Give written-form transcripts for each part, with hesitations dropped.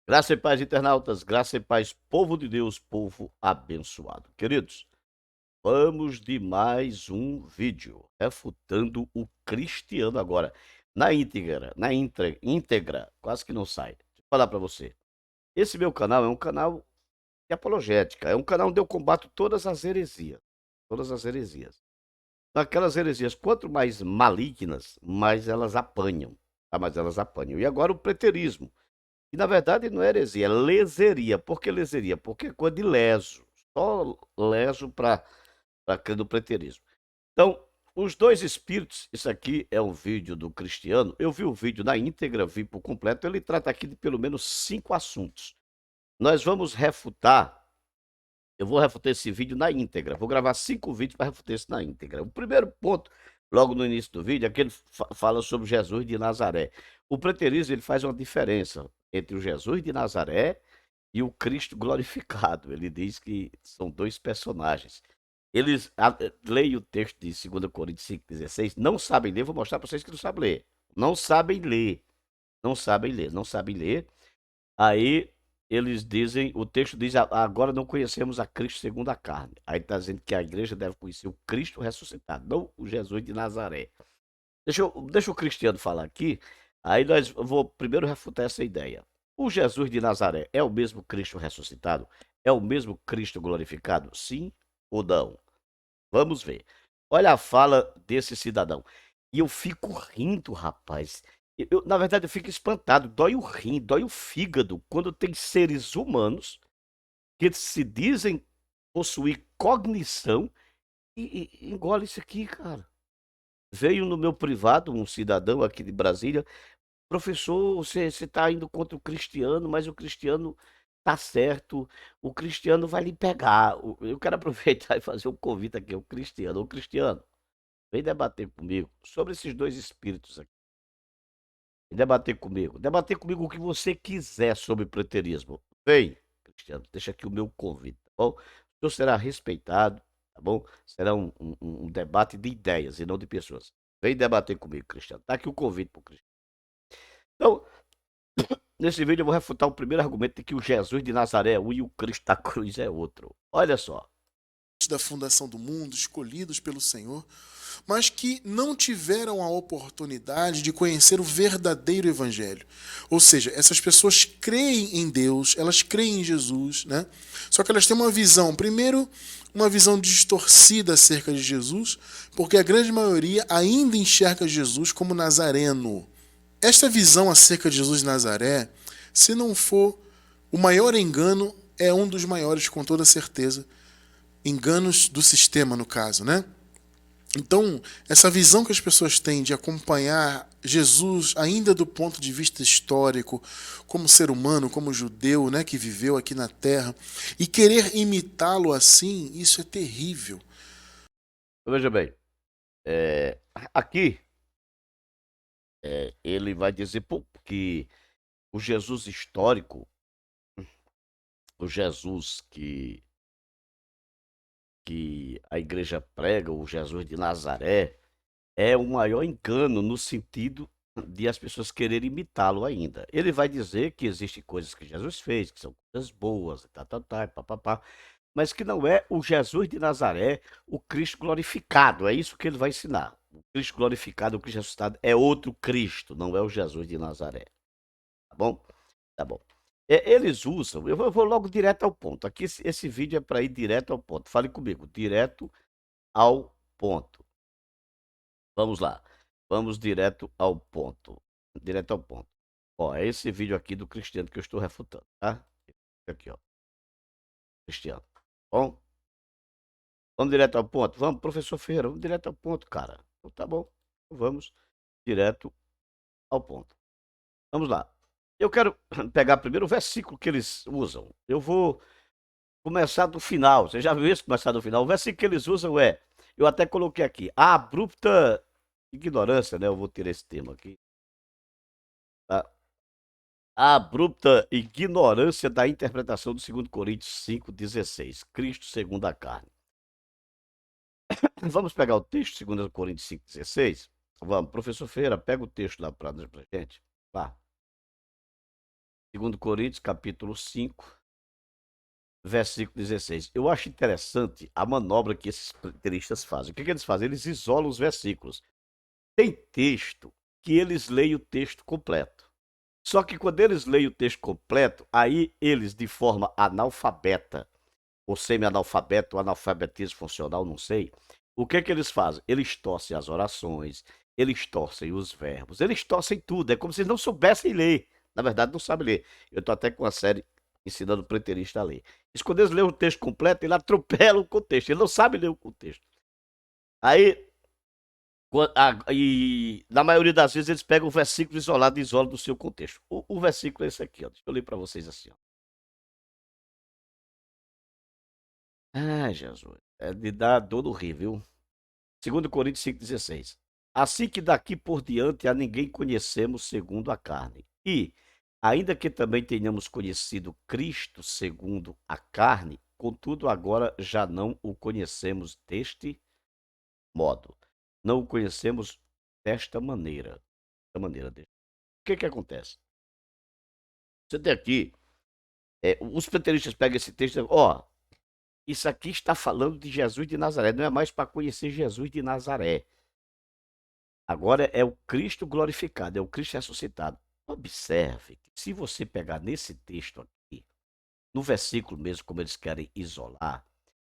Graça e paz, internautas, graça e paz, povo de Deus, povo abençoado. Queridos, vamos de mais um vídeo refutando o cristiano agora, na íntegra, quase que não sai. Deixa eu falar para você. Esse meu canal é um canal de apologética, é um canal onde eu combato todas as heresias. Aquelas heresias, quanto mais malignas, mais elas apanham, tá? Mais elas apanham. E agora o preterismo. E na verdade não é heresia, é leseria. Por que leseria? Porque é coisa de leso. Só leso para crer no preterismo. Então, os dois espíritos, isso aqui é um vídeo do Cristiano. Eu vi o vídeo na íntegra, vi por completo. Ele trata aqui de pelo menos 5 assuntos. Nós vamos refutar. Eu vou refutar esse vídeo na íntegra. Vou gravar 5 vídeos para refutar isso na íntegra. O primeiro ponto, logo no início do vídeo, é que ele fala sobre Jesus de Nazaré. O preterismo ele faz uma diferença entre o Jesus de Nazaré e o Cristo glorificado. Ele diz que são dois personagens. Eles leem o texto de 2 Coríntios 5,16, não sabem ler, vou mostrar para vocês que não sabem ler. Não sabem ler, não sabem ler, não sabem ler. Aí eles dizem, o texto diz, agora não conhecemos a Cristo segundo a carne. Aí está dizendo que a igreja deve conhecer o Cristo ressuscitado, não o Jesus de Nazaré. Deixa o Cristiano falar aqui, aí eu vou primeiro refutar essa ideia. O Jesus de Nazaré é o mesmo Cristo ressuscitado? É o mesmo Cristo glorificado? Sim ou não? Vamos ver. Olha a fala desse cidadão. E eu fico rindo, rapaz. Na verdade, eu fico espantado. Dói o rim, dói o fígado quando tem seres humanos que se dizem possuir cognição e engole isso aqui, cara. Veio no meu privado um cidadão aqui de Brasília. Professor, você está indo contra o Cristiano, mas o Cristiano tá certo. O Cristiano vai lhe pegar. Eu quero aproveitar e fazer um convite aqui ao Cristiano. Ô, Cristiano, vem debater comigo sobre esses dois espíritos aqui. Vem debater comigo. Debater comigo o que você quiser sobre preterismo. Vem, Cristiano, deixa aqui o meu convite, tá bom? O senhor será respeitado, tá bom? Será um debate de ideias e não de pessoas. Vem debater comigo, Cristiano. Tá aqui o convite pro Cristiano. Então, nesse vídeo eu vou refutar o primeiro argumento de que o Jesus de Nazaré é um e o Cristo da cruz é outro. Olha só. Da fundação do mundo, escolhidos pelo Senhor, mas que não tiveram a oportunidade de conhecer o verdadeiro evangelho. Ou seja, essas pessoas creem em Deus, elas creem em Jesus, né? Só que elas têm uma visão, primeiro, uma visão distorcida acerca de Jesus, porque a grande maioria ainda enxerga Jesus como nazareno. Esta visão acerca de Jesus de Nazaré, se não for o maior engano, é um dos maiores com toda certeza, enganos do sistema, no caso, né? Então, essa visão que as pessoas têm de acompanhar Jesus, ainda do ponto de vista histórico, como ser humano, como judeu, né, que viveu aqui na Terra, e querer imitá-lo assim, isso é terrível. Veja bem, é, aqui ele vai dizer que o Jesus histórico, o Jesus que a igreja prega, o Jesus de Nazaré, é o maior engano no sentido de as pessoas quererem imitá-lo ainda. Ele vai dizer que existem coisas que Jesus fez, que são coisas boas, papapá, mas que não é o Jesus de Nazaré, o Cristo glorificado. É isso que ele vai ensinar. O Cristo glorificado, o Cristo ressuscitado é outro Cristo, não é o Jesus de Nazaré. Tá bom? Tá bom. Eles usam, eu vou logo direto ao ponto. Aqui esse vídeo é para ir direto ao ponto. Fale comigo, direto ao ponto. Vamos lá. Vamos direto ao ponto. Direto ao ponto. Ó, é esse vídeo aqui do Cristiano que eu estou refutando, tá? Aqui, ó. Cristiano. Bom, vamos direto ao ponto? Vamos, professor Ferreira, vamos direto ao ponto, cara. Então, tá bom. Vamos direto ao ponto. Vamos lá. Eu quero pegar primeiro o versículo que eles usam. Eu vou começar do final. Você já viu isso? Começar do final. O versículo que eles usam é, eu até coloquei aqui, a abrupta ignorância, né? Eu vou tirar esse termo aqui. Tá? A abrupta ignorância da interpretação do 2 Coríntios 5,16. Cristo segundo a carne. Vamos pegar o texto, 2 Coríntios 5,16? Vamos, professor Ferreira, pega o texto lá para a gente. Vá. 2 Coríntios, capítulo 5, versículo 16. Eu acho interessante a manobra que esses preteristas fazem. O que eles fazem? Eles isolam os versículos. Tem texto que eles leem o texto completo. Só que quando eles leem o texto completo, aí eles, de forma analfabeta, ou semi-analfabeto, ou analfabetismo funcional, não sei, o que eles fazem? Eles torcem as orações, eles torcem os verbos, eles torcem tudo. É como se eles não soubessem ler. Na verdade, não sabem ler. Eu estou até com uma série ensinando o preterista a ler. E quando eles leem o texto completo, ele atropela o contexto. Ele não sabe ler o contexto. Aí, e na maioria das vezes, eles pegam o versículo isolado e isolam do seu contexto. O versículo é esse aqui, ó. Deixa eu ler para vocês assim, ó. Ah, Jesus. É de dar dor no rir, viu? 2 Coríntios 5,16. Assim que daqui por diante a ninguém conhecemos segundo a carne. E, ainda que também tenhamos conhecido Cristo segundo a carne, contudo agora já não o conhecemos deste modo. Não o conhecemos desta maneira. O que acontece? Você tem aqui, os preteristas pegam esse texto e dizem, ó, isso aqui está falando de Jesus de Nazaré, não é mais para conhecer Jesus de Nazaré. Agora é o Cristo glorificado, é o Cristo ressuscitado. Observe que se você pegar nesse texto aqui, no versículo mesmo, como eles querem isolar,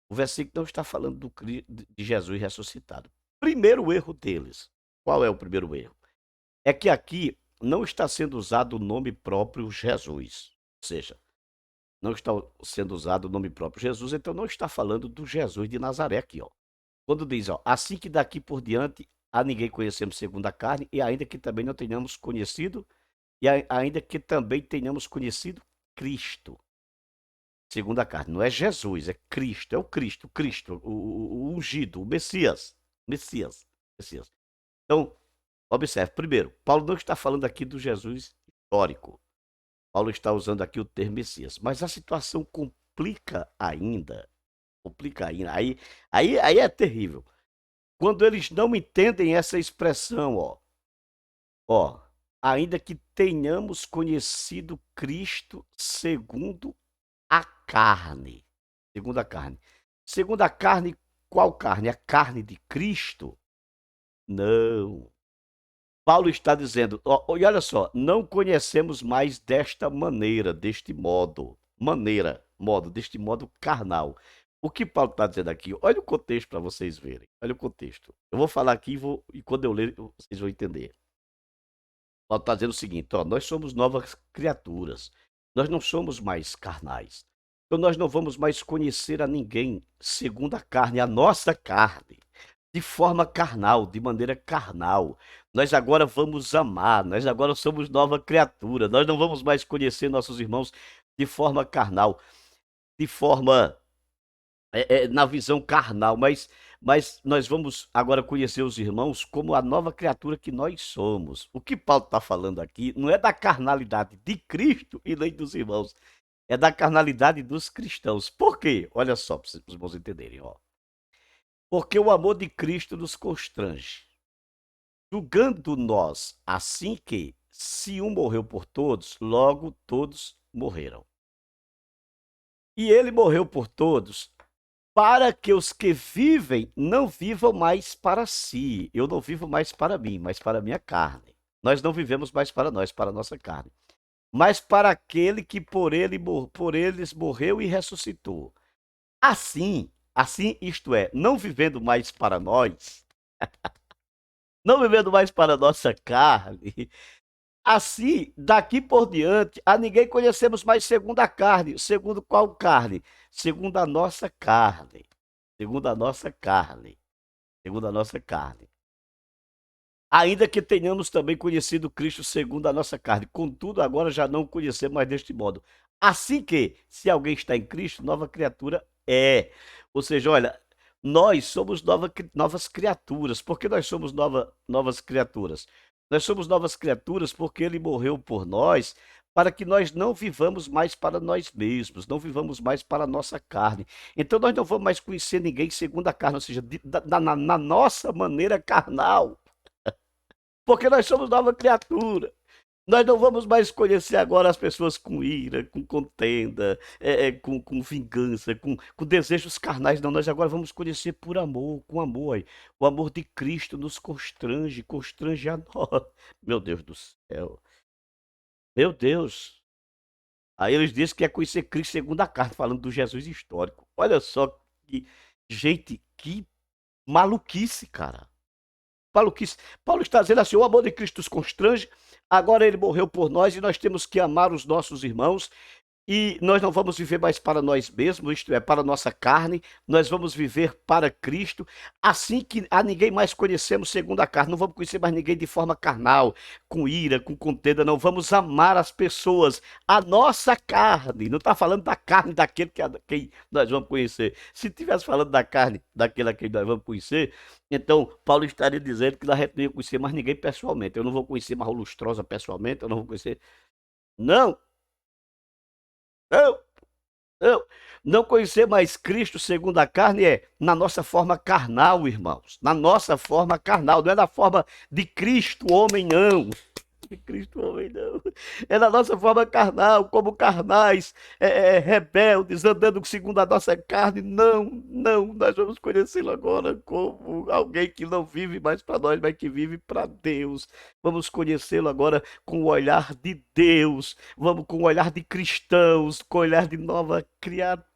o versículo não está falando de Jesus ressuscitado. Primeiro erro deles. Qual é o primeiro erro? É que aqui não está sendo usado o nome próprio Jesus. Ou seja, não está sendo usado o nome próprio Jesus, então não está falando do Jesus de Nazaré aqui, ó. Quando diz, ó, assim que daqui por diante a ninguém conhecemos segundo a carne, e ainda que também não tenhamos conhecido, ainda que também tenhamos conhecido Cristo, segundo a carne. Não é Jesus, é Cristo, o Cristo, o ungido, o Messias. Messias. Então, observe, primeiro, Paulo não está falando aqui do Jesus histórico. Paulo está usando aqui o termo Messias. Mas a situação complica ainda. Aí é terrível. Quando eles não entendem essa expressão, ó, ainda que tenhamos conhecido Cristo segundo a carne. Segundo a carne. Segundo a carne, qual carne? A carne de Cristo? Não. Paulo está dizendo, ó, e olha só, não conhecemos mais desta maneira, deste modo, deste modo carnal. O que Paulo está dizendo aqui? Olha o contexto para vocês verem. Olha o contexto. Eu vou falar aqui e quando eu ler, vocês vão entender. Paulo está dizendo o seguinte, ó, nós somos novas criaturas. Nós não somos mais carnais. Então nós não vamos mais conhecer a ninguém segundo a carne, a nossa carne, de forma carnal, de maneira carnal. Nós agora vamos amar, nós agora somos nova criatura. Nós não vamos mais conhecer nossos irmãos de forma carnal, de forma na visão carnal, mas nós vamos agora conhecer os irmãos como a nova criatura que nós somos. O que Paulo está falando aqui não é da carnalidade de Cristo e nem dos irmãos, é da carnalidade dos cristãos. Por quê? Olha só, para os irmãos entenderem, ó. Porque o amor de Cristo nos constrange, julgando nós assim que, se um morreu por todos, logo todos morreram. E ele morreu por todos, para que os que vivem não vivam mais para si. Eu não vivo mais para mim, mas para a minha carne. Nós não vivemos mais para nós, para a nossa carne. Mas para aquele que por eles morreu e ressuscitou. Assim, isto é, não vivendo mais para nós, não vivendo mais para a nossa carne, assim, daqui por diante, a ninguém conhecemos mais segundo a carne. Segundo qual carne? Segundo a nossa carne. Segundo a nossa carne. Segundo a nossa carne. Ainda que tenhamos também conhecido Cristo segundo a nossa carne, contudo, agora já não o conhecemos mais deste modo. Assim que, se alguém está em Cristo, nova criatura é. Ou seja, olha, nós somos novas criaturas. Por que nós somos novas criaturas? Nós somos novas criaturas porque ele morreu por nós, para que nós não vivamos mais para nós mesmos, não vivamos mais para a nossa carne. Então nós não vamos mais conhecer ninguém segundo a carne, ou seja, na nossa maneira carnal. Porque nós somos nova criatura. Nós não vamos mais conhecer agora as pessoas com ira, com contenda, com vingança, com desejos carnais. Não, nós agora vamos conhecer por amor, com amor. Aí. O amor de Cristo nos constrange, constrange a nós. Meu Deus do céu. Meu Deus. Aí eles dizem que é conhecer Cristo segundo a carne, falando do Jesus histórico. Olha só que, gente, que maluquice, cara. Maluquice. Paulo está dizendo assim: o amor de Cristo nos constrange, agora ele morreu por nós e nós temos que amar os nossos irmãos. E nós não vamos viver mais para nós mesmos, isto é, para a nossa carne, nós vamos viver para Cristo, assim que a ninguém mais conhecemos segundo a carne, não vamos conhecer mais ninguém de forma carnal, com ira, com contenda, não vamos amar as pessoas, a nossa carne, não está falando da carne daquele que a quem nós vamos conhecer. Se estivesse falando da carne daquele a quem nós vamos conhecer, então Paulo estaria dizendo que nós não ia conhecer mais ninguém pessoalmente, eu não vou conhecer mais o Lustrosa pessoalmente, eu não vou conhecer. Não, não. Não, não conhecer mais Cristo segundo a carne é na nossa forma carnal, irmãos. Na nossa forma carnal, não é na forma de Cristo, homem, não. De Cristo, homem, não. É na nossa forma carnal, como carnais, rebeldes, andando segundo a nossa carne. Não, não, nós vamos conhecê-lo agora como alguém que não vive mais para nós, mas que vive para Deus. Vamos conhecê-lo agora com o olhar de Deus. Vamos com o olhar de cristãos, com o olhar de nova criatura.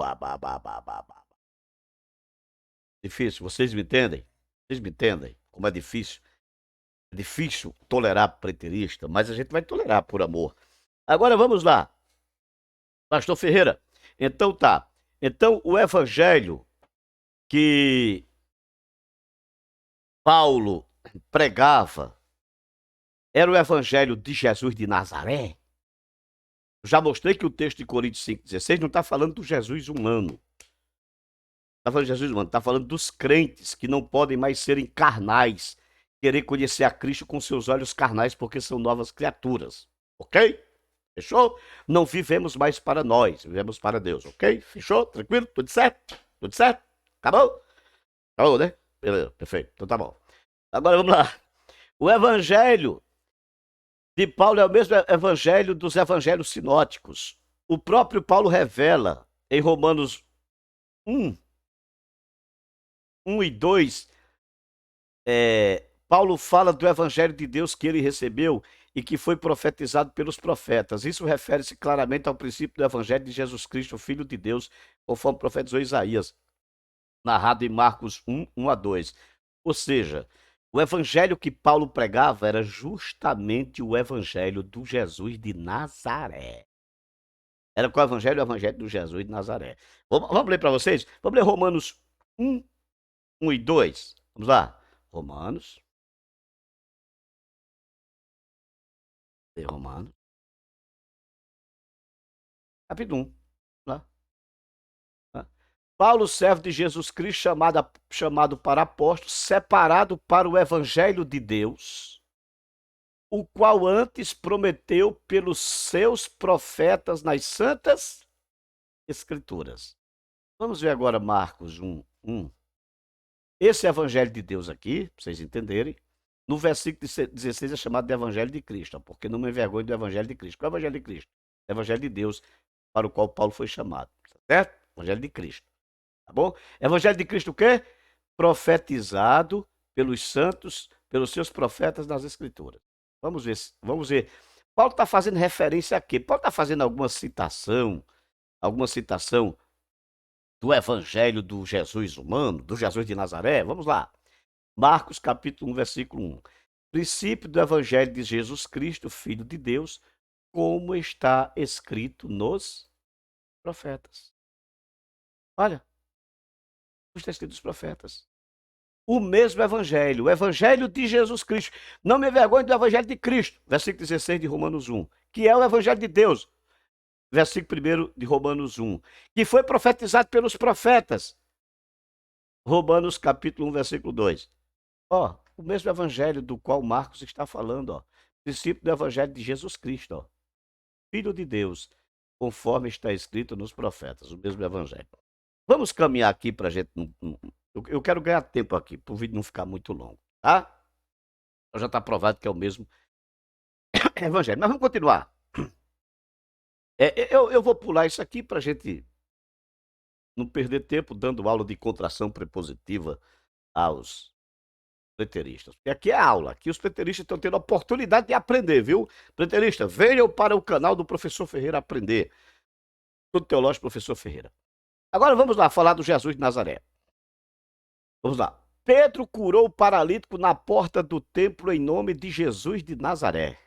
Abababababa. Difícil, vocês me entendem? Vocês me entendem? Como é difícil? É difícil tolerar preterista, mas a gente vai tolerar por amor. Agora vamos lá. Pastor Ferreira. Então tá. Então o evangelho que Paulo pregava era o evangelho de Jesus de Nazaré. Já mostrei que o texto de Coríntios 5,16 não está falando do Jesus humano. Está falando de Jesus humano, está falando dos crentes que não podem mais serem carnais, querer conhecer a Cristo com seus olhos carnais, porque são novas criaturas. Ok? Fechou? Não vivemos mais para nós, vivemos para Deus. Ok? Fechou? Tranquilo? Tudo certo? Tudo certo? Acabou? Acabou, né? Beleza, perfeito. Então tá bom. Agora vamos lá. O evangelho de Paulo é o mesmo evangelho dos evangelhos sinóticos. O próprio Paulo revela em Romanos 1, 1 e 2, Paulo fala do evangelho de Deus que ele recebeu e que foi profetizado pelos profetas. Isso refere-se claramente ao princípio do evangelho de Jesus Cristo, o Filho de Deus, conforme profetizou Isaías, narrado em Marcos 1, 1 a 2. Ou seja, o evangelho que Paulo pregava era justamente o evangelho do Jesus de Nazaré. Era qual evangelho? O evangelho do Jesus de Nazaré. Vamos ler para vocês? Vamos ler Romanos 1, 1 e 2. Vamos lá. Romanos. Romanos. Capítulo 1. Lá. Paulo, servo de Jesus Cristo, chamado para apóstolo, separado para o evangelho de Deus, o qual antes prometeu pelos seus profetas nas santas escrituras. Vamos ver agora Marcos 1, 1. Esse evangelho de Deus aqui, para vocês entenderem, no versículo 16 é chamado de evangelho de Cristo, porque não me envergonho do evangelho de Cristo. Qual é o evangelho de Cristo? É o evangelho de Deus para o qual Paulo foi chamado, certo? Evangelho de Cristo, tá bom? Evangelho de Cristo o quê? Profetizado pelos santos, pelos seus profetas nas escrituras. Vamos ver. Paulo está fazendo referência a quê? Paulo está fazendo alguma citação do evangelho do Jesus humano, do Jesus de Nazaré? Vamos lá. Marcos capítulo 1, versículo 1. Princípio do evangelho de Jesus Cristo, Filho de Deus, como está escrito nos profetas. Olha, como está escrito nos profetas. O mesmo evangelho, o evangelho de Jesus Cristo. Não me envergonhe do evangelho de Cristo, versículo 16 de Romanos 1, que é o evangelho de Deus, versículo 1 de Romanos 1, que foi profetizado pelos profetas, Romanos capítulo 1, versículo 2. Ó, o mesmo evangelho do qual Marcos está falando, ó, princípio do evangelho de Jesus Cristo, ó, Filho de Deus, conforme está escrito nos profetas, o mesmo evangelho. Vamos caminhar aqui para a gente Eu quero ganhar tempo aqui, para o vídeo não ficar muito longo, tá? Então já está provado que é o mesmo evangelho. Mas vamos continuar. Eu vou pular isso aqui para a gente não perder tempo dando aula de contração prepositiva aos preteristas. Porque aqui é aula, aqui os preteristas estão tendo a oportunidade de aprender, viu? Preterista, venham para o canal do professor Ferreira aprender. Tudo teológico, professor Ferreira. Agora vamos lá falar do Jesus de Nazaré. Vamos lá. Pedro curou o paralítico na porta do templo em nome de Jesus de Nazaré.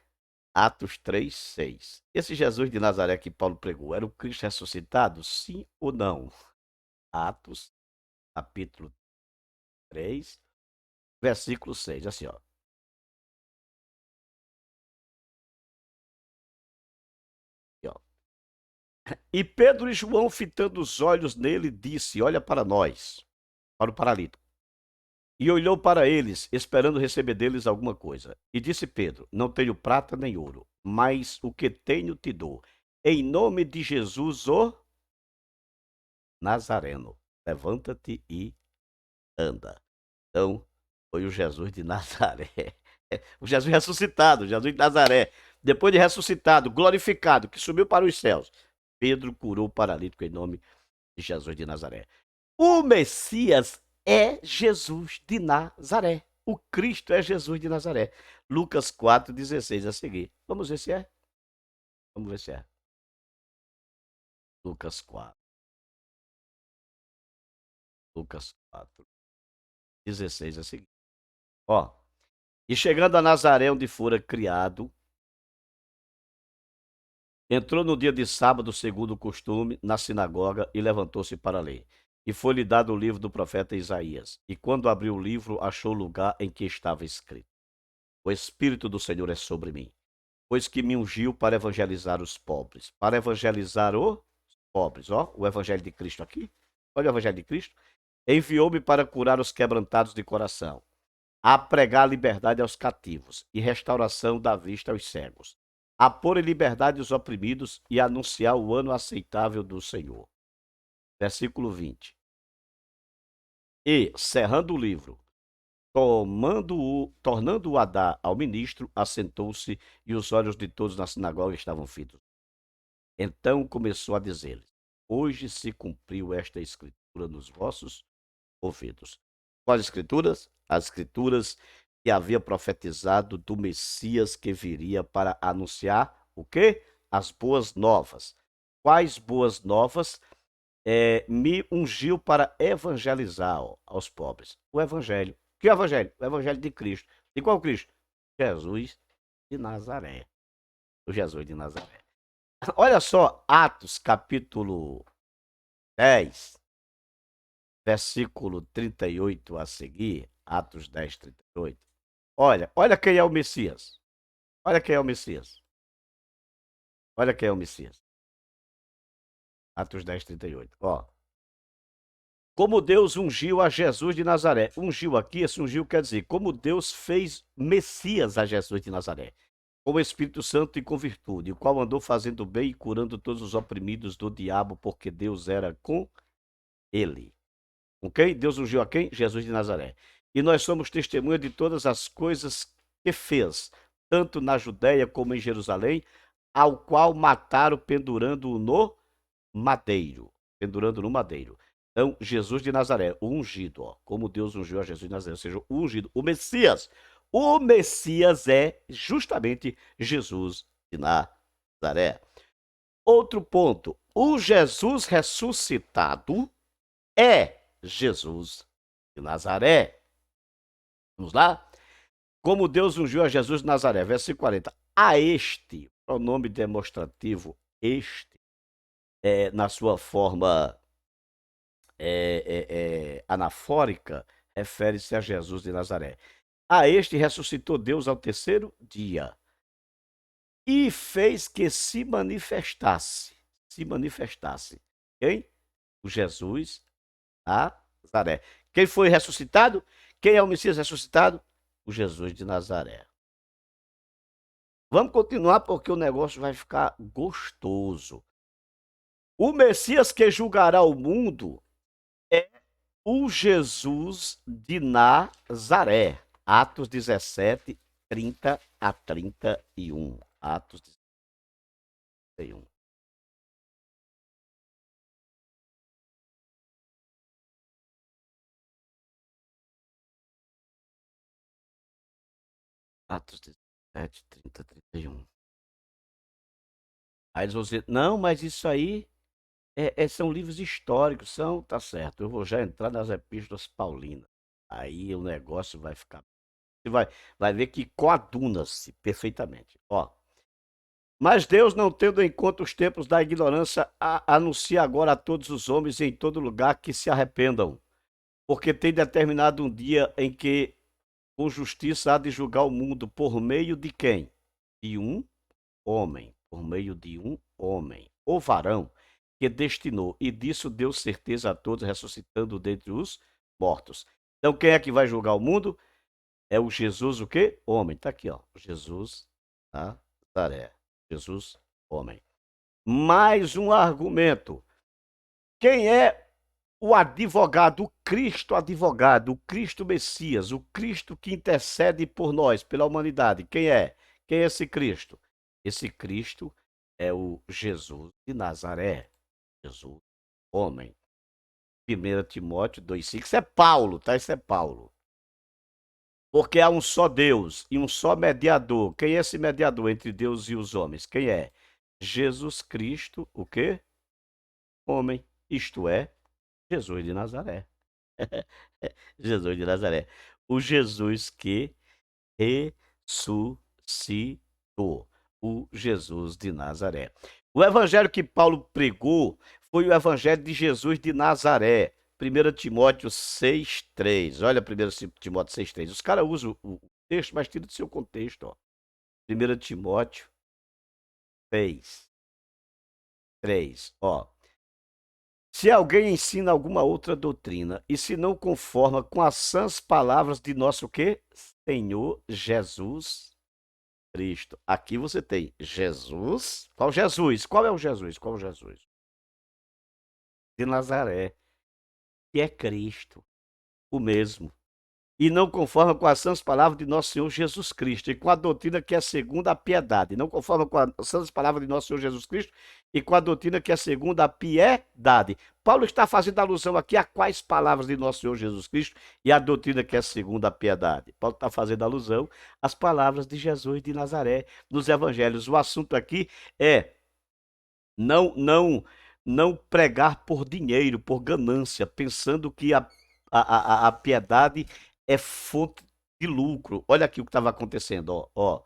Atos 3:6. Esse Jesus de Nazaré que Paulo pregou, era o Cristo ressuscitado? Sim ou não? Atos, capítulo 3, versículo 6. Assim, ó. Aqui, ó. E Pedro e João, fitando os olhos nele, disse: Olha para nós, para o paralítico. E olhou para eles, esperando receber deles alguma coisa. E disse Pedro: Não tenho prata nem ouro, mas o que tenho te dou. Em nome de Jesus, o Nazareno, levanta-te e anda. Então, foi o Jesus de Nazaré. O Jesus ressuscitado, Jesus de Nazaré. Depois de ressuscitado, glorificado, que subiu para os céus, Pedro curou o paralítico em nome de Jesus de Nazaré. O Messias é Jesus de Nazaré. O Cristo é Jesus de Nazaré. Lucas 4:16 a seguir. Vamos ver se é? Vamos ver se é. Lucas 4. Lucas 4:16 a seguir. Ó. E chegando a Nazaré, onde fora criado, entrou no dia de sábado, segundo o costume, na sinagoga e levantou-se para ler. E foi-lhe dado o livro do profeta Isaías. E quando abriu o livro, achou o lugar em que estava escrito: O Espírito do Senhor é sobre mim, pois que me ungiu para evangelizar os pobres. Para evangelizar os pobres, ó, o evangelho de Cristo aqui. Olha o evangelho de Cristo. Enviou-me para curar os quebrantados de coração, a pregar liberdade aos cativos e restauração da vista aos cegos, a pôr em liberdade os oprimidos e anunciar o ano aceitável do Senhor. Versículo 20. E, cerrando o livro, tornando-o a dar ao ministro, assentou-se e os olhos de todos na sinagoga estavam fitos. Então começou a dizer-lhes: Hoje se cumpriu esta escritura nos vossos ouvidos. Quais escrituras? As escrituras que havia profetizado do Messias que viria para anunciar o quê? As boas novas. Quais boas novas? Me ungiu para evangelizar aos pobres. O evangelho. Que evangelho? O evangelho de Cristo. De qual Cristo? Jesus de Nazaré. O Jesus de Nazaré. Olha só, Atos capítulo 10, versículo 38 a seguir. Atos 10, 38. Olha quem é o Messias. Olha quem é o Messias. Olha quem é o Messias. Atos 10, 38. Ó. Como Deus ungiu a Jesus de Nazaré. Ungiu aqui, esse ungiu quer dizer, como Deus fez Messias a Jesus de Nazaré, com o Espírito Santo e com virtude, o qual andou fazendo bem e curando todos os oprimidos do diabo, porque Deus era com ele. Com quem? Deus ungiu a quem? Jesus de Nazaré. E nós somos testemunha de todas as coisas que fez, tanto na Judéia como em Jerusalém, ao qual mataram pendurando-o no madeiro. Pendurando no madeiro. Então, Jesus de Nazaré, o ungido, ó, como Deus ungiu a Jesus de Nazaré, ou seja, o ungido, o Messias. O Messias é justamente Jesus de Nazaré. Outro ponto, o Jesus ressuscitado é Jesus de Nazaré. Vamos lá? Como Deus ungiu a Jesus de Nazaré, versículo 40. A este, pronome demonstrativo, este, na sua forma anafórica, refere-se a Jesus de Nazaré. A este ressuscitou Deus ao terceiro dia e fez que se manifestasse. Quem? O Jesus Nazaré. Quem foi ressuscitado? Quem é o Messias ressuscitado? O Jesus de Nazaré. Vamos continuar porque o negócio vai ficar gostoso. O Messias que julgará o mundo é O Jesus de Nazaré. Atos 17, 30 a 31. Atos 31. Atos 17, 30, 31. Aí eles vão dizer, não, mas isso aí são livros históricos, são, tá certo. Eu vou já entrar nas epístolas paulinas. Aí o negócio vai ficar. Você vai ver que coaduna-se perfeitamente. Ó. Mas Deus, não tendo em conta os tempos da ignorância, anuncia agora a todos os homens em todo lugar que se arrependam, porque tem determinado um dia em que, com justiça, há de julgar o mundo por meio de quem? De um homem, por meio de um homem, o varão, que destinou, e disso deu certeza a todos, ressuscitando dentre os mortos. Então, quem é que vai julgar o mundo? É o Jesus, o quê? Homem. Tá aqui, ó. Jesus Nazaré. Jesus, homem. Mais um argumento. Quem é o advogado, o Cristo Messias, o Cristo que intercede por nós, pela humanidade? Quem é? Quem é esse Cristo? Esse Cristo é o Jesus de Nazaré. Jesus, homem. 1 Timóteo 2,5. Isso é Paulo, tá? Isso é Paulo. Porque há um só Deus e um só mediador. Quem é esse mediador entre Deus e os homens? Quem é? Jesus Cristo, o quê? Homem. Isto é, Jesus de Nazaré. Jesus de Nazaré. O Jesus que ressuscitou. O Jesus de Nazaré. O evangelho que Paulo pregou foi o evangelho de Jesus de Nazaré. 1 Timóteo 6,3. Olha 1 Timóteo 6,3. Os caras usam o texto, mas tira do seu contexto. Ó. 1 Timóteo 6,3. Ó. Se alguém ensina alguma outra doutrina e se não conforma com as sãs palavras de nosso quê? Senhor Jesus Cristo. Aqui você tem Jesus. Qual Jesus? Qual é o Jesus? Qual é o Jesus? De Nazaré, que é Cristo, o mesmo. E não conforma com as sãs palavras de nosso Senhor Jesus Cristo e com a doutrina que é segundo a piedade. Não conforma com as sãs palavras de nosso Senhor Jesus Cristo e com a doutrina que é segundo a piedade. Paulo está fazendo alusão aqui a quais palavras de nosso Senhor Jesus Cristo e a doutrina que é segundo a piedade. Paulo está fazendo alusão às palavras de Jesus de Nazaré nos evangelhos. O assunto aqui é não pregar por dinheiro, por ganância, pensando que a piedade é fonte de lucro. Olha aqui o que estava acontecendo, ó.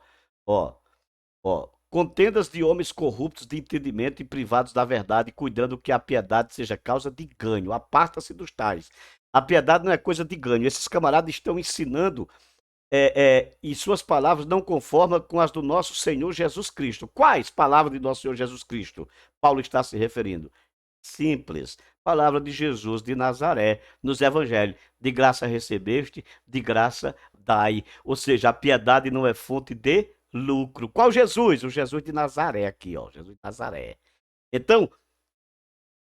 Contendas de homens corruptos de entendimento e privados da verdade, cuidando que a piedade seja causa de ganho. Aparta-se dos tais. A piedade não é coisa de ganho. Esses camaradas estão ensinando e suas palavras não conformam com as do nosso Senhor Jesus Cristo. Quais palavras de nosso Senhor Jesus Cristo Paulo está se referindo? Simples. Palavra de Jesus de Nazaré, nos evangelhos. De graça recebeste, de graça dai. Ou seja, a piedade não é fonte de lucro. Qual Jesus? O Jesus de Nazaré aqui, ó. Jesus de Nazaré. Então,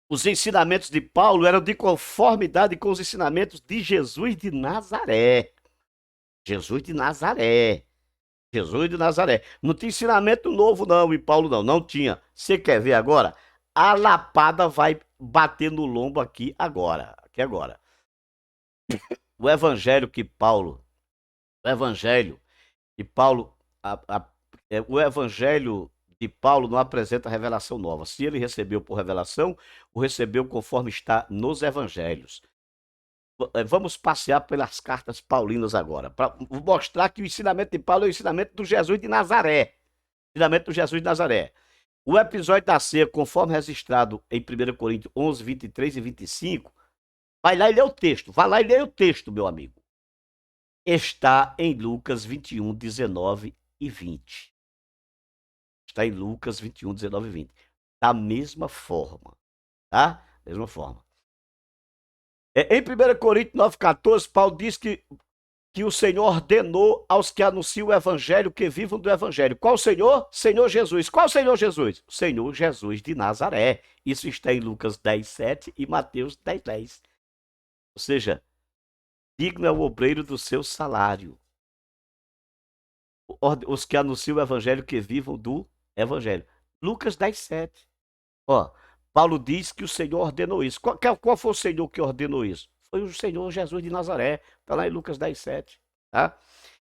os ensinamentos de Paulo eram de conformidade com os ensinamentos de Jesus de Nazaré. Jesus de Nazaré. Jesus de Nazaré. Não tinha ensinamento novo, não, e Paulo não. Não tinha. Você quer ver agora? A lapada vai bater no lombo aqui agora. Aqui agora. O evangelho que Paulo. O evangelho de Paulo. O evangelho de Paulo não apresenta revelação nova. Se ele recebeu por revelação, o recebeu conforme está nos evangelhos. Vamos passear pelas cartas paulinas agora, para mostrar que o ensinamento de Paulo é o ensinamento do Jesus de Nazaré. Ensinamento do Jesus de Nazaré. O episódio da ceia, conforme registrado em 1 Coríntios 11, 23 e 25, vai lá e lê o texto. Vai lá e lê o texto, meu amigo. Está em Lucas 21, 19 e 20. Está em Lucas 21, 19 e 20. Da mesma forma, tá? Mesma forma. Em 1 Coríntios 9,14, Paulo diz que o Senhor ordenou aos que anunciam o evangelho que vivam do evangelho. Qual Senhor? Senhor Jesus. Qual Senhor Jesus? O Senhor Jesus de Nazaré. Isso está em Lucas 10:7 e Mateus 10:10. Ou seja, digno é o obreiro do seu salário. Os que anunciam o evangelho que vivam do evangelho. Lucas 10:7. Ó, Paulo diz que o Senhor ordenou isso. Qual foi o Senhor que ordenou isso? Foi o Senhor Jesus de Nazaré. Está lá em Lucas 10:7. Tá?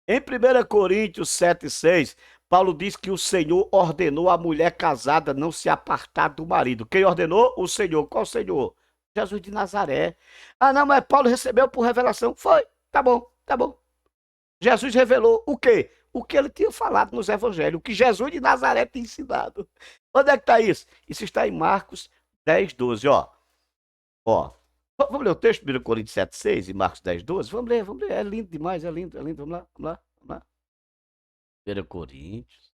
Em 1 Coríntios 7:6, Paulo diz que o Senhor ordenou a mulher casada não se apartar do marido. Quem ordenou? O Senhor. Qual Senhor? Jesus de Nazaré. Ah, não, mas Paulo recebeu por revelação. Foi. Tá bom, tá bom. Jesus revelou o quê? O que ele tinha falado nos evangelhos, o que Jesus de Nazaré tinha ensinado. Onde é que está isso? Isso está em Marcos 10:12, ó. Ó. Vamos ler o texto de 1 Coríntios 7:6 e Marcos 10:12? Vamos ler, vamos ler. É lindo demais, é lindo, é lindo. Vamos lá, vamos lá, vamos lá. 1 Coríntios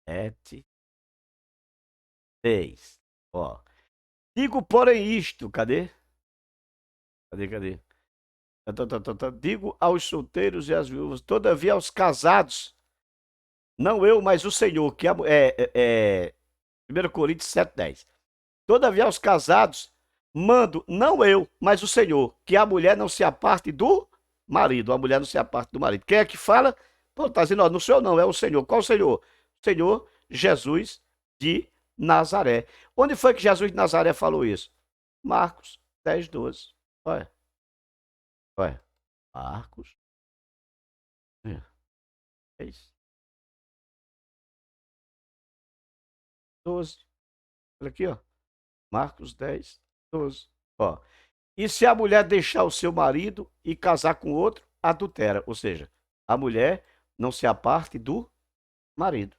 7:6. Ó. Digo, porém, isto. Cadê? Cadê? Digo aos solteiros e às viúvas, todavia aos casados, não eu, mas o Senhor, que é 1 Coríntios 7:10. Todavia aos casados, mando, não eu, mas o Senhor, que a mulher não se aparte do marido, a mulher não se aparte do marido. Quem é que fala? Pô, tá dizendo, ó, não sou eu não, é o Senhor. Qual o Senhor? O Senhor Jesus de Nazaré. Onde foi que Jesus de Nazaré falou isso? Marcos 10:12. Olha. Olha. Marcos. É isso. 12. Olha aqui, ó. Marcos 10:12. Ó. E se a mulher deixar o seu marido e casar com outro, adultera. Ou seja, a mulher não se aparte do marido.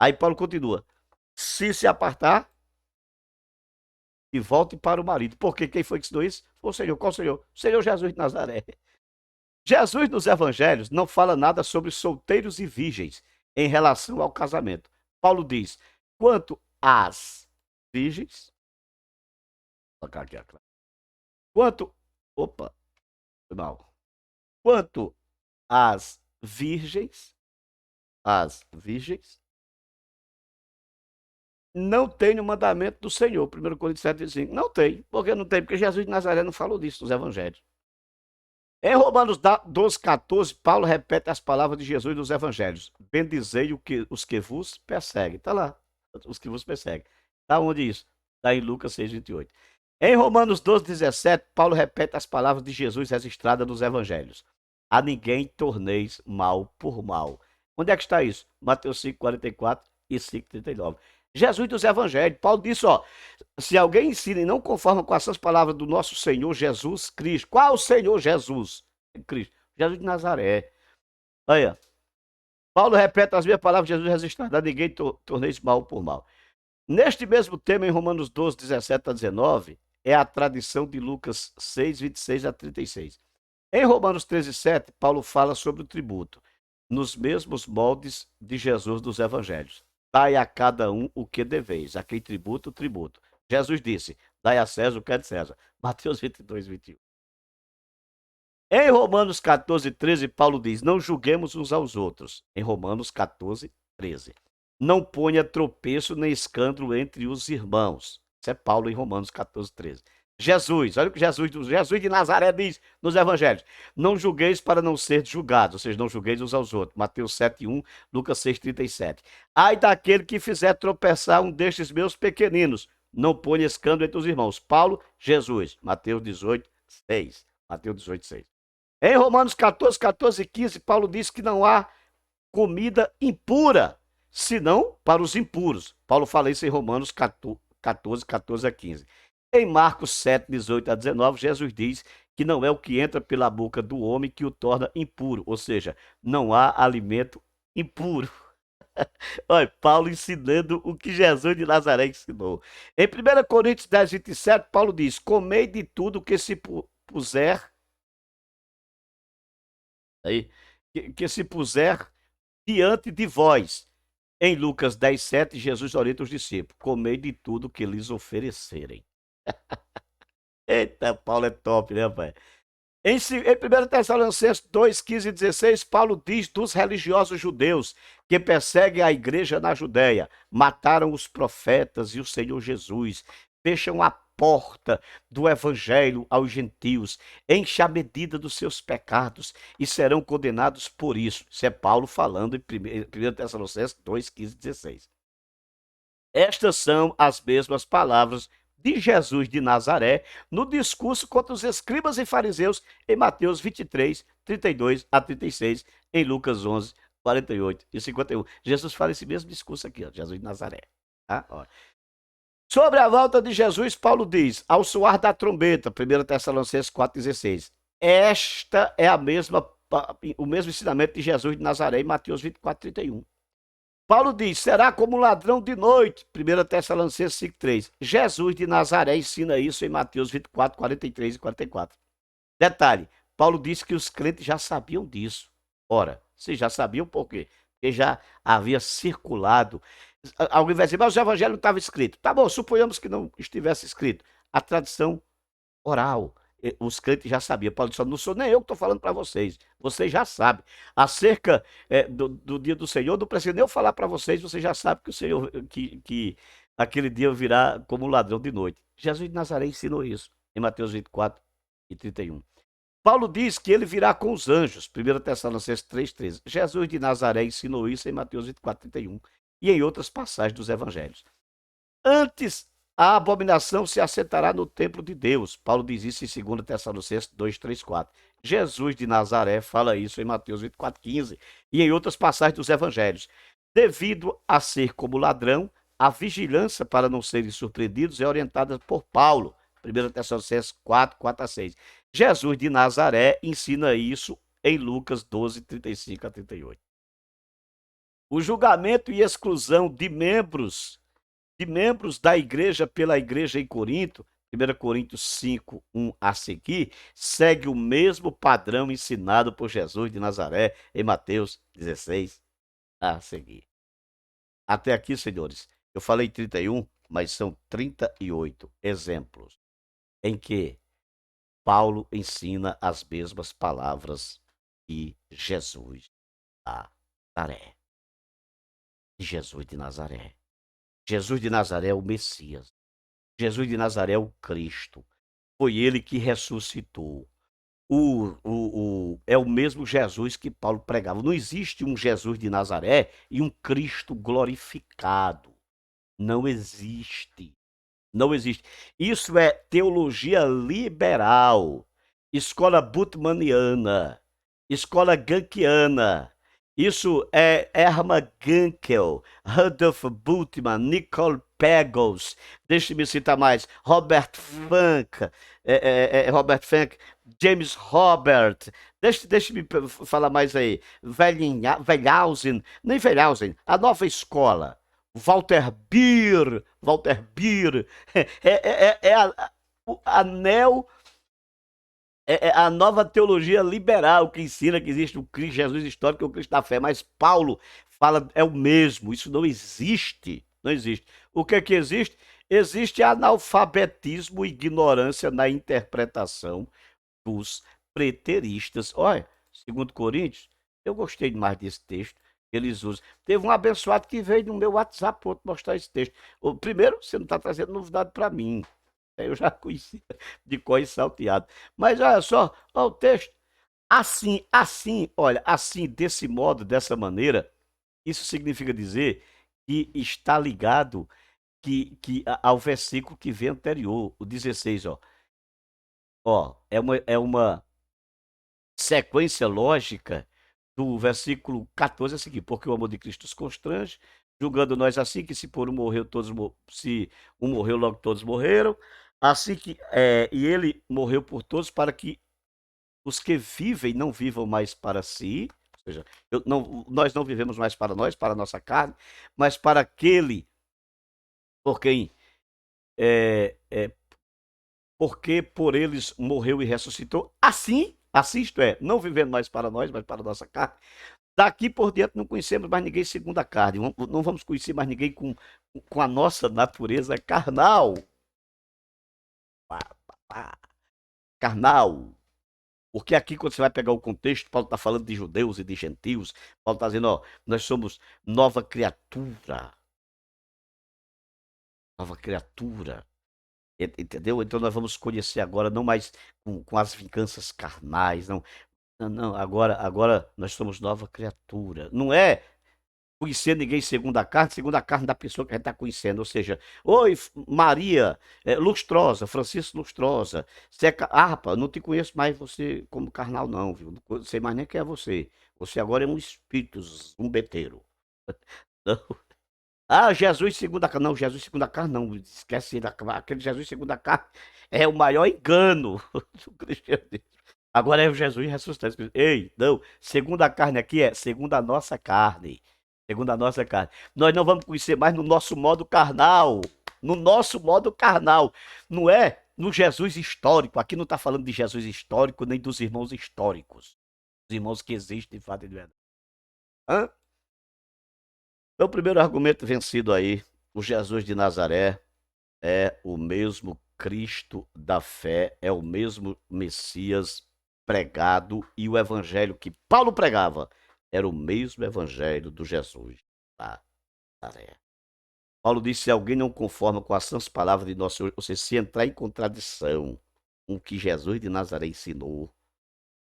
Aí Paulo continua. Se apartar, e volte para o marido. Porque quem foi que ensinou isso? Foi o Senhor. Qual o Senhor? O Senhor Jesus de Nazaré. Jesus nos evangelhos não fala nada sobre solteiros e virgens em relação ao casamento. Paulo diz, quanto às virgens, vou colocar aqui, quanto, opa, não, quanto às virgens, não tem o mandamento do Senhor. 1 Coríntios 7:5. Não tem. Por que não tem? Porque Jesus de Nazaré não falou disso nos evangelhos. Em Romanos 12:14, Paulo repete as palavras de Jesus nos evangelhos. Bendizei os que vos perseguem. Está lá. Os que vos perseguem. Está onde isso? Está em Lucas 6:28. Em Romanos 12:17, Paulo repete as palavras de Jesus registradas nos evangelhos. A ninguém torneis mal por mal. Onde é que está isso? Mateus 5:44 e 5:39. Jesus dos evangelhos. Paulo disse, ó, se alguém ensina e não conforma com essas palavras do nosso Senhor Jesus Cristo. Qual é o Senhor Jesus? Cristo. Jesus de Nazaré. Olha, Paulo repete as minhas palavras de Jesus registradas. A ninguém torneis mal por mal. Neste mesmo tema, em Romanos 12:17-19, é a tradição de Lucas 6:26-36. Em Romanos 13:7, Paulo fala sobre o tributo, nos mesmos moldes de Jesus dos evangelhos. Dai a cada um o que deveis, a quem tributo, tributo. Jesus disse, dai a César o que é de César. Mateus 22:21. Em Romanos 14:13, Paulo diz, não julguemos uns aos outros. Em Romanos 14:13. Não ponha tropeço nem escândalo entre os irmãos. Isso é Paulo em Romanos 14:13. Jesus, olha o que Jesus de Nazaré diz nos evangelhos. Não julgueis para não ser julgados, ou seja, não julgueis uns aos outros. Mateus 7:1, Lucas 6:37. Ai daquele que fizer tropeçar um destes meus pequeninos, não ponha escândalo entre os irmãos. Paulo, Jesus, Mateus 18:6. Mateus 18:6. Em Romanos 14:14-15, Paulo diz que não há comida impura, senão para os impuros. Paulo fala isso em Romanos 14:14-15. Em Marcos 7:18-19, Jesus diz que não é o que entra pela boca do homem que o torna impuro, ou seja, não há alimento impuro. Olha, Paulo ensinando o que Jesus de Nazaré ensinou. Em 1 Coríntios 10:27, Paulo diz, comei de tudo que se puser, aí, que se puser diante de vós. Em Lucas 10:7, Jesus orienta os discípulos, comei de tudo que lhes oferecerem. Eita, Paulo é top, né, pai? Em 1 Tessalonicenses 2:15-16, Paulo diz dos religiosos judeus que perseguem a igreja na Judéia, mataram os profetas e o Senhor Jesus, fecham a porta do evangelho aos gentios, enche a medida dos seus pecados e serão condenados por isso. Isso é Paulo falando em 1 Tessalonicenses 2, 15 e 16. Estas são as mesmas palavras de Jesus de Nazaré no discurso contra os escribas e fariseus em Mateus 23, 32 a 36, em Lucas 11, 48 e 51. Jesus fala esse mesmo discurso aqui, ó, Jesus de Nazaré. Tá? Ó. Sobre a volta de Jesus, Paulo diz, ao soar da trombeta, 1 Tessalonicenses 4,16. Esta é o mesmo ensinamento de Jesus de Nazaré em Mateus 24, 31. Paulo diz, será como um ladrão de noite, 1 Tessalonicenses 5,3. Jesus de Nazaré ensina isso em Mateus 24, 43 e 44. Detalhe, Paulo disse que os crentes já sabiam disso. Ora, vocês já sabiam por quê? Porque já havia circulado. Alguém vai dizer, mas o evangelho não estava escrito. Tá bom, suponhamos que não estivesse escrito. A tradição oral, os crentes já sabiam. Paulo disse, não sou nem eu que estou falando para vocês. Vocês já sabem. Acerca do dia do Senhor, não preciso nem eu falar para vocês, vocês já sabem que o Senhor, que aquele dia virá como um ladrão de noite. Jesus de Nazaré ensinou isso em Mateus 24 e 31. Paulo diz que ele virá com os anjos, 1 Tessalonicenses 3,13. Jesus de Nazaré ensinou isso em Mateus 24, 31 e em outras passagens dos evangelhos. Antes, a abominação se assentará no templo de Deus. Paulo diz isso em 2 Tessalonicenses 2, 3, 4. Jesus de Nazaré fala isso em Mateus 24, 15 e em outras passagens dos evangelhos. Devido a ser como ladrão, a vigilância para não serem surpreendidos é orientada por Paulo, 1 Tessalonicenses 4, 4 a 6. Jesus de Nazaré ensina isso em Lucas 12, 35 a 38. O julgamento e exclusão de membros da igreja pela igreja em Corinto, 1 Coríntios 5, 1 a seguir, segue o mesmo padrão ensinado por Jesus de Nazaré em Mateus 16 a seguir. Até aqui, senhores, eu falei 31, mas são 38 exemplos em que Paulo ensina as mesmas palavras de Jesus de Nazaré. Jesus de Nazaré. Jesus de Nazaré é o Messias. Jesus de Nazaré é o Cristo. Foi ele que ressuscitou. É o mesmo Jesus que Paulo pregava. Não existe um Jesus de Nazaré e um Cristo glorificado. Não existe. Não existe. Isso é teologia liberal, escola Bultmanniana, escola Gankiana. Isso é Hermann Gankel, Rudolf Bultmann, Nicole Pagels, deixe-me citar mais, Robert Funk, James Robert, deixe-me falar mais aí, Wellhausen, nem Wellhausen, a nova escola. Walter Beer, a nova teologia liberal que ensina que existe o Cristo, Jesus histórico, que é o Cristo da fé, mas Paulo fala, é o mesmo, isso não existe, não existe. O que é que existe? Existe analfabetismo e ignorância na interpretação dos preteristas. Olha, 2 Coríntios, eu gostei demais desse texto, eles usam. Teve um abençoado que veio no meu WhatsApp para mostrar esse texto. Primeiro, você não está trazendo novidade para mim. Eu já conhecia de cor e salteado. Mas olha só, olha o texto. Olha, assim, desse modo, dessa maneira, isso significa dizer que está ligado ao versículo que vem anterior, o 16, ó. Ó, é uma sequência lógica do versículo 14 a seguir, porque o amor de Cristo os constrange, julgando nós assim que se por um morreu, se um morreu, logo todos morreram, assim que e ele morreu por todos para que os que vivem não vivam mais para si, ou seja, nós não vivemos mais para nós, para a nossa carne, mas para aquele por quem porque por eles morreu e ressuscitou, assim, isto é, não vivendo mais para nós, mas para a nossa carne. Daqui por diante não conhecemos mais ninguém segundo a carne, não vamos conhecer mais ninguém com a nossa natureza carnal. Carnal. Porque aqui, quando você vai pegar o contexto, Paulo está falando de judeus e de gentios. Paulo está dizendo, ó, nós somos nova criatura. Nova criatura. Entendeu? Então nós vamos conhecer agora, não mais com as vinganças carnais, não. Não, não, agora nós somos nova criatura. Não é conhecer ninguém segundo a carne da pessoa que a gente está conhecendo. Ou seja, oi, Maria Lustrosa, Francisco Lustrosa. Rapaz, não te conheço mais você como carnal, não, viu? Não sei mais nem quem é você. Você agora é um espírito zumbeteiro. Não. Ah, Jesus segundo a carne. Não, Jesus segundo a carne, não. Esquece aquele Jesus segundo a carne. É o maior engano do cristianismo. Agora é o Jesus ressuscitado. Ei, não. Segundo a carne aqui é segundo a nossa carne. Segundo a nossa carne. Nós não vamos conhecer mais no nosso modo carnal. No nosso modo carnal. Não é no Jesus histórico. Aqui não está falando de Jesus histórico, nem dos irmãos históricos. Os irmãos que existem de fato e de verdade. Hã? Então, o primeiro argumento vencido aí. O Jesus de Nazaré é o mesmo Cristo da fé, é o mesmo Messias pregado, e o evangelho que Paulo pregava era o mesmo evangelho do Jesus da Nazaré. Paulo disse: se alguém não conforma com as santas palavras de nosso Senhor, ou seja, se entrar em contradição com o que Jesus de Nazaré ensinou,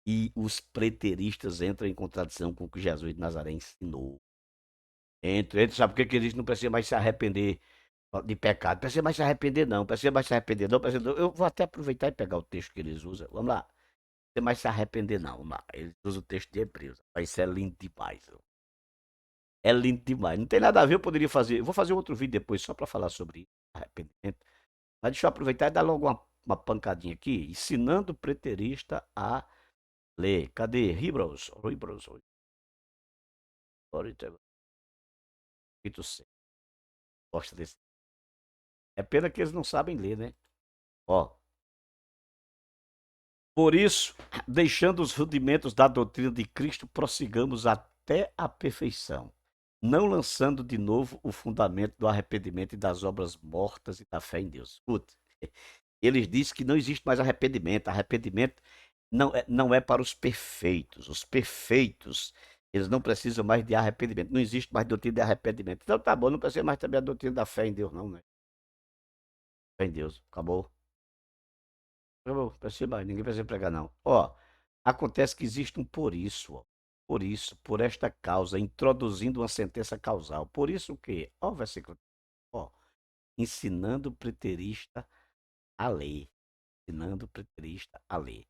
e os preteristas entram em contradição com o que Jesus de Nazaré ensinou. Entre, sabe por que eles não precisam mais se arrepender de pecado? Não precisa mais se arrepender, não. Não precisa mais se arrepender, não. Eu vou até aproveitar e pegar o texto que eles usam. Vamos lá. Não precisa mais se arrepender, não. Vamos lá. Eles usam o texto de Hebreus. Mas isso é lindo demais. É lindo demais. Não tem nada a ver, eu poderia fazer. Eu vou fazer outro vídeo depois só para falar sobre isso, arrependimento. Mas deixa eu aproveitar e dar logo uma pancadinha aqui, ensinando o preterista a ler. Cadê? Hebreus. Hebreus. Gosta desse. É pena que eles não sabem ler, né? Ó. Por isso, deixando os rudimentos da doutrina de Cristo, prossigamos até a perfeição, não lançando de novo o fundamento do arrependimento e das obras mortas e da fé em Deus. Escute, eles dizem que não existe mais arrependimento. Arrependimento não é para os perfeitos. Os perfeitos, eles não precisam mais de arrependimento. Não existe mais doutrina de arrependimento. Então tá bom, não precisa mais também a doutrina da fé em Deus, não, né? Fé em Deus, acabou. Acabou, precisa mais, ninguém precisa pregar, não. Ó, acontece que existe um por isso, ó. Por isso, por esta causa, introduzindo uma sentença causal. Por isso o quê? Ó, o versículo. Ó, ensinando o preterista a lei. Ensinando o preterista a lei.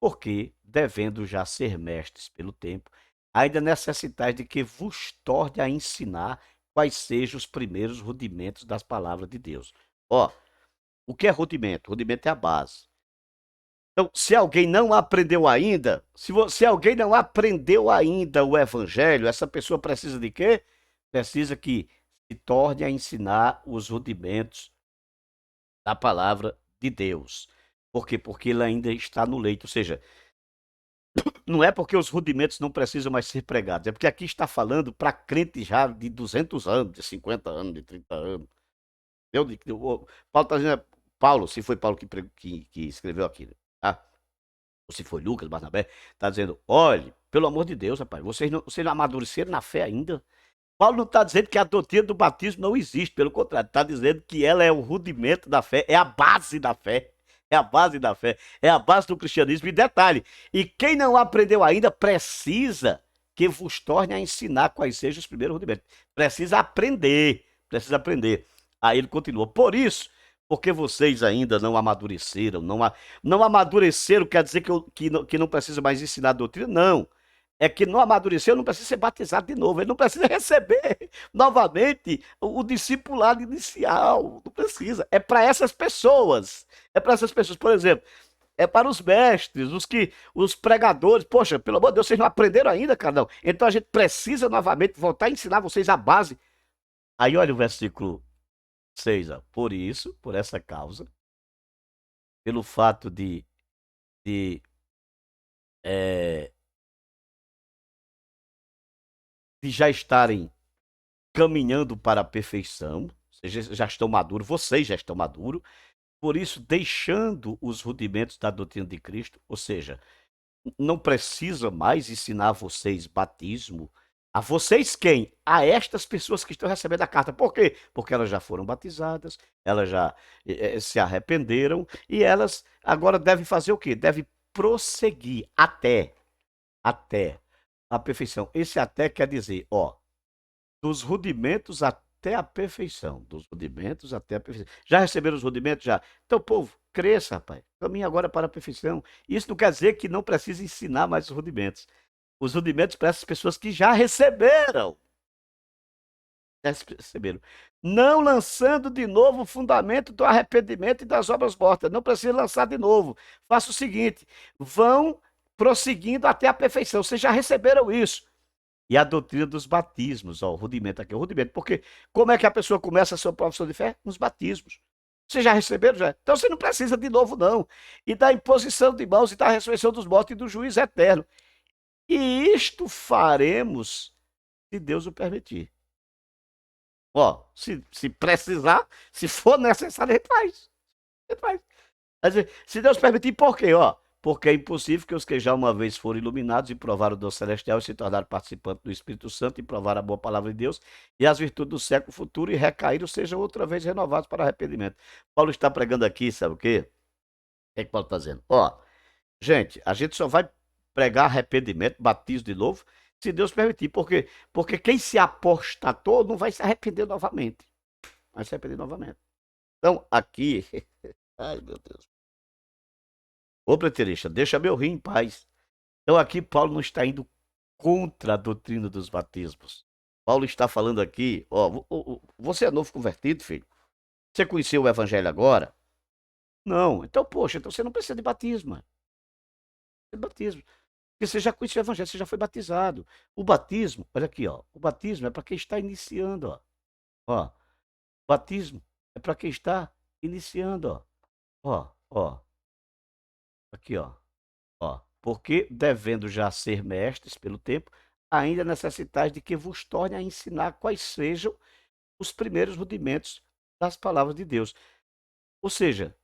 Porque, devendo já ser mestres pelo tempo, ainda necessitais de que vos torne a ensinar quais sejam os primeiros rudimentos das palavras de Deus. Ó, o que é rudimento? Rudimento é a base. Então, se alguém não aprendeu ainda, se alguém não aprendeu ainda o evangelho, essa pessoa precisa de quê? Precisa que se torne a ensinar os rudimentos da palavra de Deus. Por quê? Porque ele ainda está no leito. Ou seja, não é porque os rudimentos não precisam mais ser pregados, é porque aqui está falando para crentes já de 200 anos, de 50 anos, de 30 anos. Paulo está dizendo, Paulo, se foi Paulo que escreveu aqui, tá? Ou se foi Lucas, Barnabé, está dizendo: olhe, pelo amor de Deus, rapaz, vocês não amadureceram na fé ainda. Paulo não está dizendo que a doutrina do batismo não existe, pelo contrário, está dizendo que ela é o rudimento da fé, é a base da fé. É a base da fé, é a base do cristianismo. E detalhe, e quem não aprendeu ainda precisa que vos torne a ensinar quais sejam os primeiros rudimentos. Precisa aprender, precisa aprender. Aí ele continua: por isso, porque vocês ainda não amadureceram, não amadureceram quer dizer que não precisa mais ensinar a doutrina? Não. É que não amadureceu, não precisa ser batizado de novo. Ele não precisa receber novamente o discipulado inicial. Não precisa. É para essas pessoas. É para essas pessoas. Por exemplo, é para os mestres, os pregadores. Poxa, pelo amor de Deus, vocês não aprenderam ainda, cara, não. Então a gente precisa novamente voltar a ensinar vocês a base. Aí olha o versículo 6, ó. Por isso, por essa causa, pelo fato de, é, de já estarem caminhando para a perfeição, ou seja, já estão maduros, vocês já estão maduros, por isso, deixando os rudimentos da doutrina de Cristo, ou seja, não precisa mais ensinar vocês batismo, A vocês quem? A estas pessoas que estão recebendo a carta. Por quê? Porque elas já foram batizadas, elas já se arrependeram e elas agora devem fazer o quê? Devem prosseguir até a perfeição. Esse até quer dizer, ó, dos rudimentos até a perfeição. Dos rudimentos até a perfeição. Já receberam os rudimentos? Já. Então, povo, cresça, rapaz. Caminhe agora para a perfeição. Isso não quer dizer que não precisa ensinar mais os rudimentos. Os rudimentos para essas pessoas que já receberam. Já receberam. Não lançando de novo o fundamento do arrependimento e das obras mortas. Não precisa lançar de novo. Faça o seguinte: vão prosseguindo até a perfeição. Vocês já receberam isso. E a doutrina dos batismos, ó, o rudimento aqui, o rudimento. Porque como é que a pessoa começa a sua profissão de fé? Nos batismos. Vocês já receberam? Já? Então você não precisa de novo, não. E da imposição de mãos e da ressurreição dos mortos e do juízo eterno. E isto faremos se Deus o permitir. Ó, se precisar, se for necessário, a gente faz. A gente faz. Se Deus permitir, por quê? Ó, porque é impossível que os que já uma vez foram iluminados e provaram o dom celestial e se tornaram participantes do Espírito Santo e provaram a boa palavra de Deus e as virtudes do século futuro e recaíram, sejam outra vez renovados para arrependimento. Paulo está pregando aqui, sabe o quê? O que é que Paulo está dizendo? Ó, gente, a gente só vai pregar arrependimento, batismo de novo, se Deus permitir. Por quê? Porque quem se apostatou não vai se arrepender novamente. Vai se arrepender novamente. Então, aqui. Ai, meu Deus. Ô, preterista, deixa meu rim em paz. Então, aqui, Paulo não está indo contra a doutrina dos batismos. Paulo está falando aqui, ó, você é novo convertido, filho? Você conheceu o evangelho agora? Não. Então, poxa, então você não precisa de batismo. De batismo. Porque você já conheceu o evangelho, você já foi batizado. O batismo, olha aqui, ó. O batismo é para quem está iniciando, ó. Ó, batismo é para quem está iniciando, ó. Ó. Aqui, ó. Ó. Porque, devendo já ser mestres pelo tempo, ainda necessitais de que vos torne a ensinar quais sejam os primeiros rudimentos das palavras de Deus. Ou seja,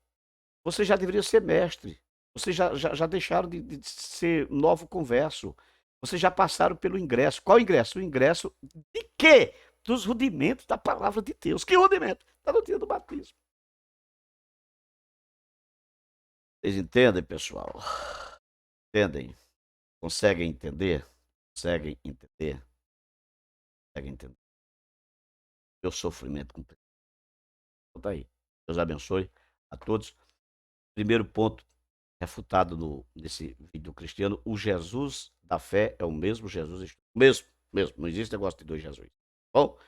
você já deveria ser mestre. Vocês já deixaram de ser novo converso. Vocês já passaram pelo ingresso. Qual ingresso? O ingresso de quê? Dos rudimentos da palavra de Deus. Que rudimento? Está no dia do batismo. Vocês entendem, pessoal? Entendem? Conseguem entender? Conseguem entender? Conseguem entender? Meu sofrimento com Cristo. Então tá aí. Deus abençoe a todos. Primeiro ponto refutado nesse vídeo cristiano: o Jesus da fé é o mesmo Jesus. Mesmo. Não existe negócio de dois Jesus. Bom,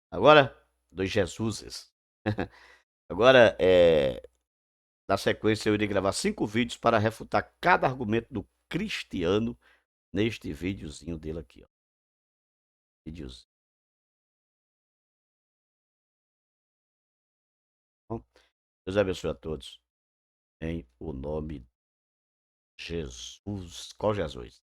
agora, dois Jesuses. Agora, na sequência, eu irei gravar 5 vídeos para refutar cada argumento do cristiano neste videozinho dele aqui, ó. Videozinho. Bom, Deus abençoe a todos. Em o nome de Jesus. Qual Jesus?